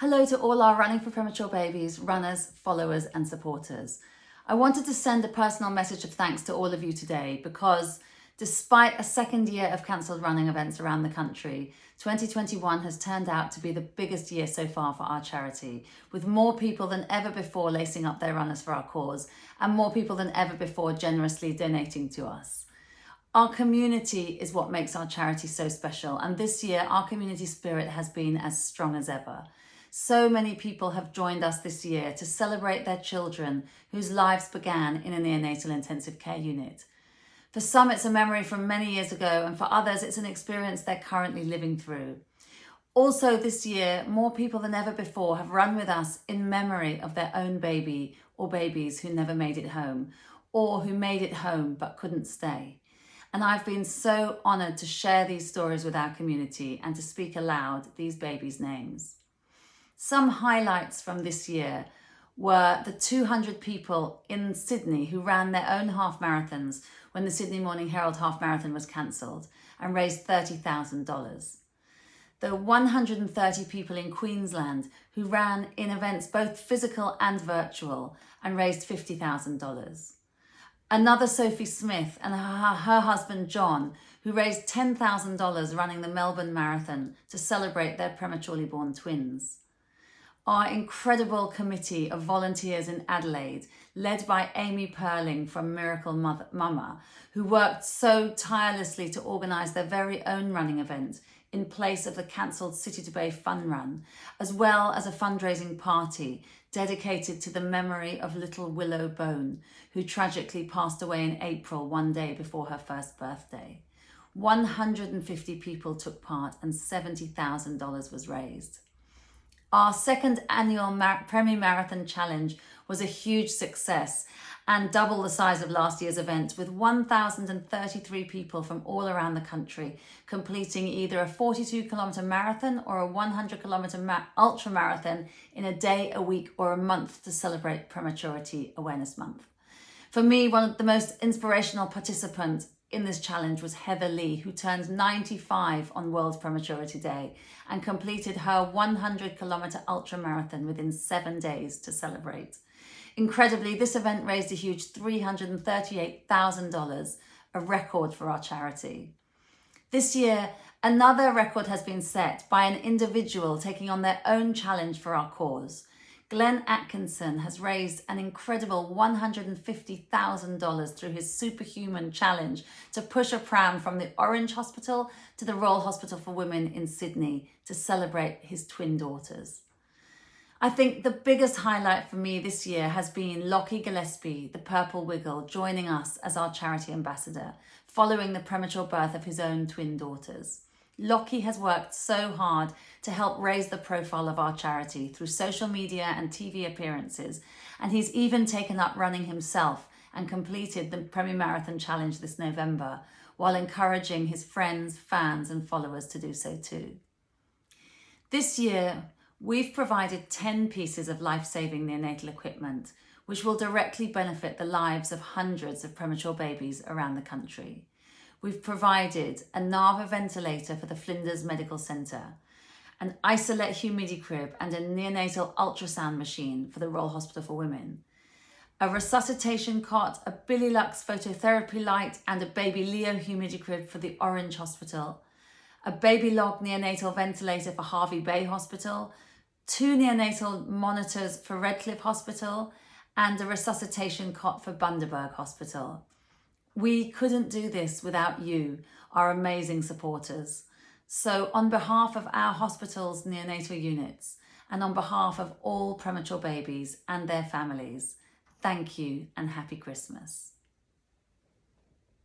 Hello to all our Running for Premature Babies runners, followers and supporters. I wanted to send a personal message of thanks to all of you today because despite a second year of cancelled running events around the country, 2021 has turned out to be the biggest year so far for our charity, with more people than ever before lacing up their runners for our cause and more people than ever before generously donating to us. Our community is what makes our charity so special, and this year our community spirit has been as strong as ever. So many people have joined us this year to celebrate their children whose lives began in a neonatal intensive care unit. For some, it's a memory from many years ago, and for others, it's an experience they're currently living through. Also this year, more people than ever before have run with us in memory of their own baby or babies who never made it home, or who made it home but couldn't stay. And I've been so honoured to share these stories with our community and to speak aloud these babies' names. Some highlights from this year were the 200 people in Sydney who ran their own half marathons when the Sydney Morning Herald half marathon was cancelled and raised $30,000. The 130 people in Queensland who ran in events both physical and virtual and raised $50,000. Another Sophie Smith and her husband John, who raised $10,000 running the Melbourne Marathon to celebrate their prematurely born twins. Our incredible committee of volunteers in Adelaide, led by Amy Perling from Miracle Mama, who worked so tirelessly to organise their very own running event in place of the cancelled City to Bay Fun Run, as well as a fundraising party dedicated to the memory of little Willow Bone, who tragically passed away in April, one day before her first birthday. 150 people took part and $70,000 was raised. Our second annual Premier Marathon Challenge was a huge success and double the size of last year's event, with 1,033 people from all around the country completing either a 42-kilometre marathon or a 100-kilometre ultra marathon in a day, a week or a month to celebrate Prematurity Awareness Month. For me, one of the most inspirational participants in this challenge was Heather Lee, who turned 95 on World Prematurity Day and completed her 100-kilometre ultra marathon within 7 days to celebrate. Incredibly, this event raised a huge $338,000, a record for our charity. This year, another record has been set by an individual taking on their own challenge for our cause. Glenn Atkinson has raised an incredible $150,000 through his superhuman challenge to push a pram from the Orange Hospital to the Royal Hospital for Women in Sydney to celebrate his twin daughters. I think the biggest highlight for me this year has been Lockie Gillespie, the Purple Wiggle, joining us as our charity ambassador, following the premature birth of his own twin daughters. Lockie has worked so hard to help raise the profile of our charity through social media and TV appearances, and he's even taken up running himself and completed the Premier Marathon Challenge this November, while encouraging his friends, fans and followers to do so too. This year, we've provided 10 pieces of life-saving neonatal equipment, which will directly benefit the lives of hundreds of premature babies around the country. We've provided a NAVA ventilator for the Flinders Medical Centre, an Isolette humidicrib and a neonatal ultrasound machine for the Royal Hospital for Women, a resuscitation cot, a Billy Lux phototherapy light and a Baby Leo humidicrib for the Orange Hospital, a Baby Log neonatal ventilator for Hervey Bay Hospital, 2 neonatal monitors for Redcliffe Hospital and a resuscitation cot for Bundaberg Hospital. We couldn't do this without you, our amazing supporters. So on behalf of our hospital's neonatal units and on behalf of all premature babies and their families, thank you and happy Christmas.